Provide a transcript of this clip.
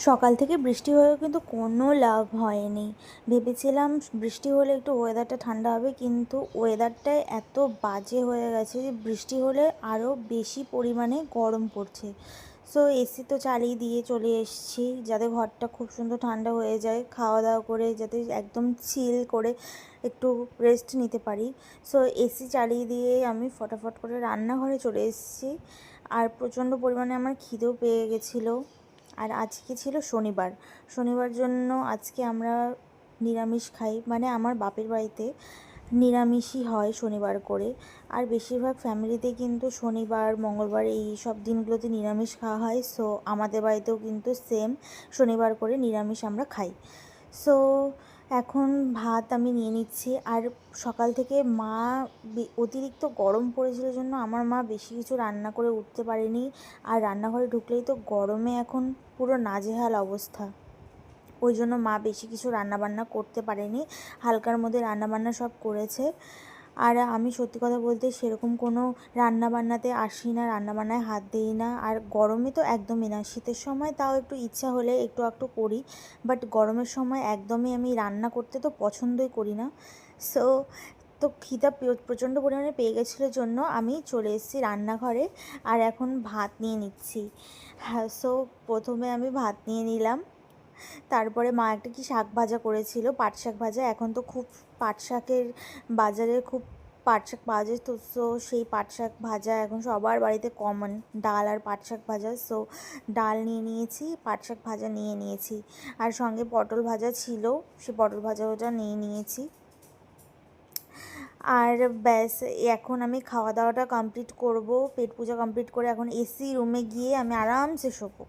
সকাল থেকে বৃষ্টি হয়েও কিন্তু কোনো লাভ হয়নি। ভেবেছিলাম বৃষ্টি হলে একটু ওয়েদারটা ঠান্ডা হবে, কিন্তু ওয়েদারটাই এত বাজে হয়ে গেছে যে বৃষ্টি হলে আরও বেশি পরিমাণে গরম পড়ছে। সো এসি তো চালিয়ে দিয়ে চলে এসেছি যাতে ঘরটা খুব সুন্দর ঠান্ডা হয়ে যায়, খাওয়া দাওয়া করে যাতে একদম চিল করে একটু রেস্ট নিতে পারি। সো এসি চালিয়ে দিয়ে আমি ফটাফট করে রান্নাঘরে চলে এসেছি। আর প্রচণ্ড পরিমাণে আমার খিদেও পেয়ে গেছিলো। আর আজকে ছিল শনিবার। শনিবার জন্য আজকে আমরা নিরামিষ খাই, মানে আমার বাপের বাড়িতে নিরামিষই হয় শনিবার করে। আর বেশিরভাগ ফ্যামিলিতে কিন্তু শনিবার মঙ্গলবার এই সব দিনগুলোতে নিরামিষ খাওয়া হয়। সো আমাদের বাড়িতেও কিন্তু সেম শনিবার করে নিরামিষ আমরা খাই। সো এখন ভাত আমি নিয়ে নিচ্ছি। আর সকাল থেকে মা অতিরিক্ত গরম পড়েছিল জন্য আমার মা বেশি কিছু রান্না করে উঠতে পারেনি। আর রান্নাঘরে ঢুকলেই তো গরমে এখন পুরো নাজেহাল অবস্থা, ওই জন্য মা বেশি কিছু রান্নাবান্না করতে পারেনি, হালকার মধ্যে রান্নাবান্না সব করেছে। আর আমি সত্যি কথা বলতে সেরকম কোনো রান্নাবান্নাতে আসি না, রান্নাবান্নায় হাত দিই না। আর গরমে তো একদমই না, শীতের সময় তাও একটু ইচ্ছা হলে একটু একটু করি, বাট গরমের সময় একদমই আমি রান্না করতে তো পছন্দই করি না। সো তো খিদা প্রচণ্ড পরিমাণে পেয়ে গেছিলো জন্য আমি চলে এসেছি রান্নাঘরে। আর এখন ভাত নিয়ে নিচ্ছি। হ্যাঁ, সো প্রথমে আমি ভাত নিয়ে নিলাম। তারপরে মা একটা কি শাক ভাজা করেছিল, পাট শাক ভাজা। এখন তো খুব পাট শাকের বাজারে খুব পাট শাক পাওয়া যায়, তো সেই পাট শাক ভাজা এখন সবার বাড়িতে কমন, ডাল আর পাট শাক ভাজা। সো ডাল নিয়ে নিয়েছি, পাট শাক ভাজা নিয়ে নিয়েছি, আর সঙ্গে পটল ভাজা ছিল, সে পটল ভাজাটা নিয়ে নিয়েছি। আর ব্যাস, এখন আমি খাওয়া দাওয়াটা কমপ্লিট করব, পেট পূজা কমপ্লিট করে এখন এসি রুমে গিয়ে আমি আরামসে শোবো।